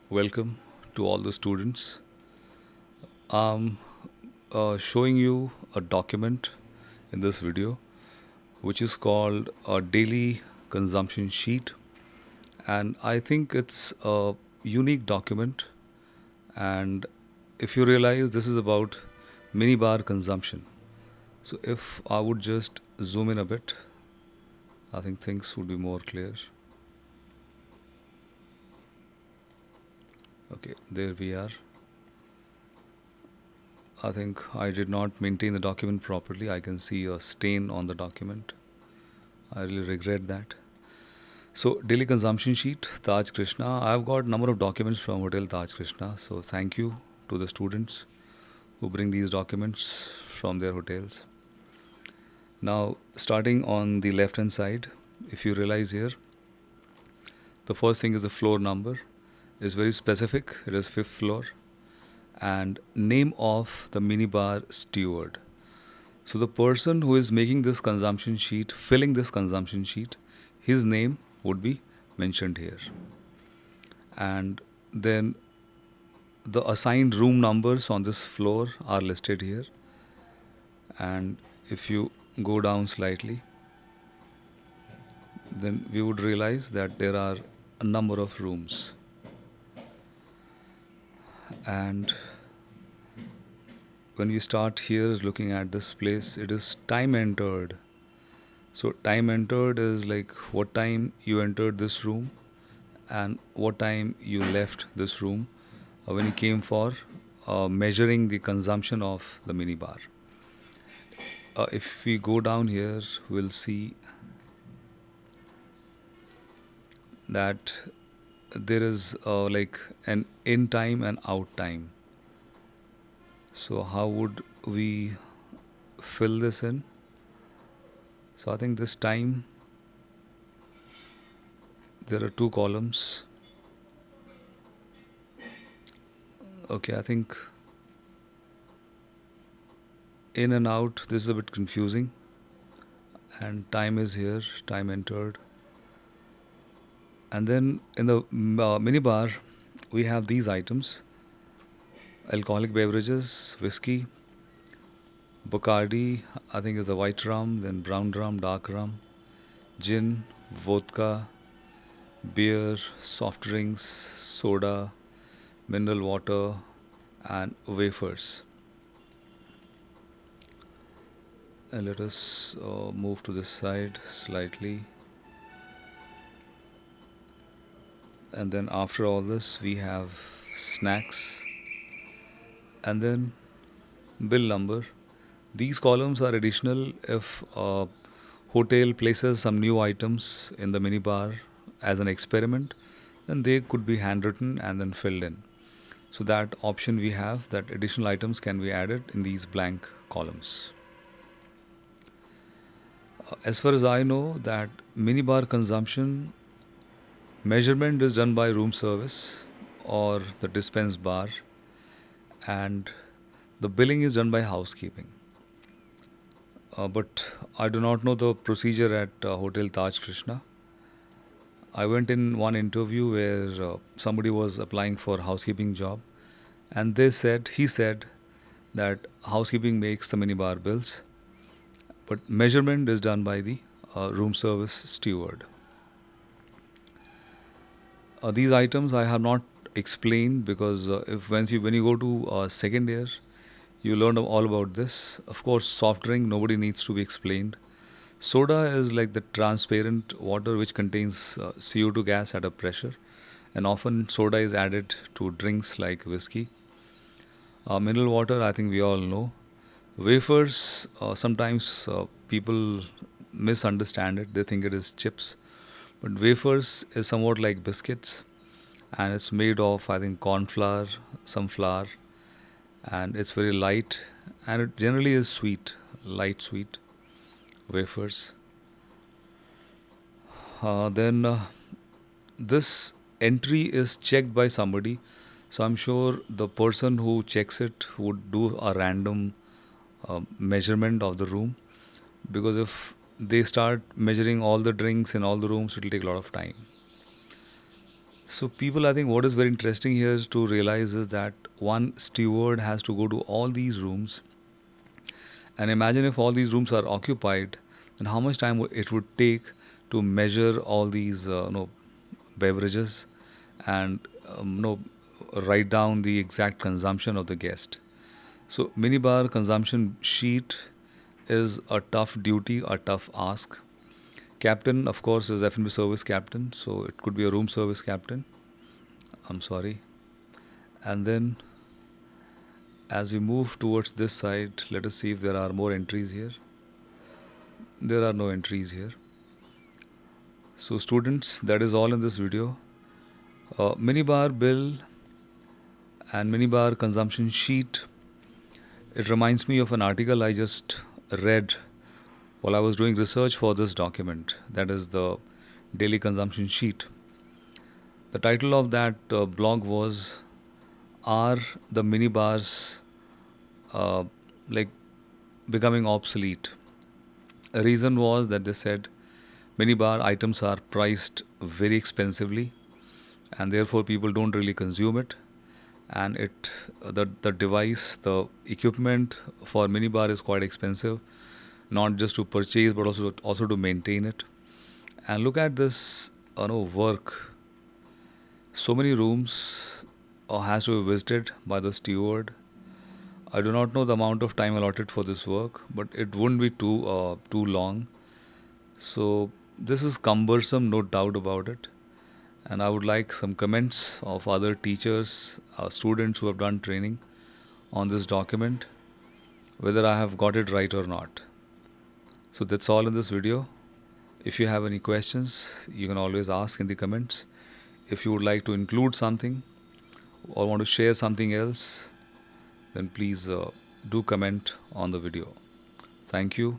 Welcome to all the students. I'm showing you a document in this video which is called a daily consumption sheet, and I think it's a unique document. And if you realize, this is about minibar consumption. So if I would just zoom in a bit, I think things would be more clear. Okay, there we are. I think I did not maintain the document properly. I can see a stain on the document. I really regret that. So, daily consumption sheet, Taj Krishna. I've got number of documents from Hotel Taj Krishna. So, thank you to the students who bring these documents from their hotels. Now, starting on the left hand side, if you realize here, the first thing is the floor number. It's very specific. It is fifth floor, and name of the minibar steward. So the person who is making this consumption sheet, filling this consumption sheet, his name would be mentioned here. And then the assigned room numbers on this floor are listed here. And if you go down slightly, then we would realize that there are a number of rooms. And when you start here looking at this place, it is time entered. So, time entered is like what time you entered this room and what time you left this room when you came for measuring the consumption of the minibar. If we go down here, we'll see that there is like an in time and out time. So, how would we fill this in? So, I think this time there are two columns. Okay, I think in and out, this is a bit confusing. And time is here, time entered. And then in the minibar, we have these items: alcoholic beverages, whiskey, Bacardi, I think is the white rum, then brown rum, dark rum, gin, vodka, beer, soft drinks, soda, mineral water, and wafers. And let us move to this side slightly. And then after all this, we have snacks, and then bill number. These columns are additional if hotel places some new items in the minibar as an experiment, then they could be handwritten and then filled in. So that option we have, that additional items can be added in these blank columns. As far as I know, that minibar consumption measurement is done by room service or the dispense bar, and the billing is done by housekeeping. But I do not know the procedure at Hotel Taj Krishna. I went in one interview where somebody was applying for housekeeping job, and he said that housekeeping makes the minibar bills, but measurement is done by the room service steward. These items I have not explained because if once you when you go to second year, you learn all about this. Of course, soft drink nobody needs to be explained. Soda is like the transparent water which contains CO2 gas at a pressure, and often soda is added to drinks like whiskey. Mineral water, I think we all know. Wafers, sometimes people misunderstand it, they think it is chips. But wafers is somewhat like biscuits, and it's made of, I think, corn flour, some flour, and it's very light, and it generally is sweet, light sweet wafers. Then this entry is checked by somebody, so I'm sure the person who checks it would do a random measurement of the room, because if they start measuring all the drinks in all the rooms, it will take a lot of time. So, people, I think what is very interesting here is to realize is that one steward has to go to all these rooms, and imagine if all these rooms are occupied, then how much time it would take to measure all these, beverages and write down the exact consumption of the guest. So, minibar consumption sheet is a tough duty, a tough ask. Captain, of course, is F&B service captain, so it could be a room service captain. I'm sorry. And then as we move towards this side, let us see if there are more entries here. There are no entries here. So, students, that is all in this video. Minibar bill and minibar consumption sheet. It reminds me of an article I just read while I was doing research for this document. That is the daily consumption sheet. The title of that blog was, "Are the minibars like becoming obsolete?" A reason was that they said minibar items are priced very expensively, and therefore people don't really consume it. And the device, the equipment for minibar is quite expensive, not just to purchase but also to maintain it. And look at this, work. So many rooms has to be visited by the steward. I do not know the amount of time allotted for this work, but it wouldn't be too long. So this is cumbersome, no doubt about it. And I would like some comments of other teachers, students who have done training on this document, whether I have got it right or not. So that's all in this video. If you have any questions, you can always ask in the comments. If you would like to include something or want to share something else, then please do comment on the video. Thank you.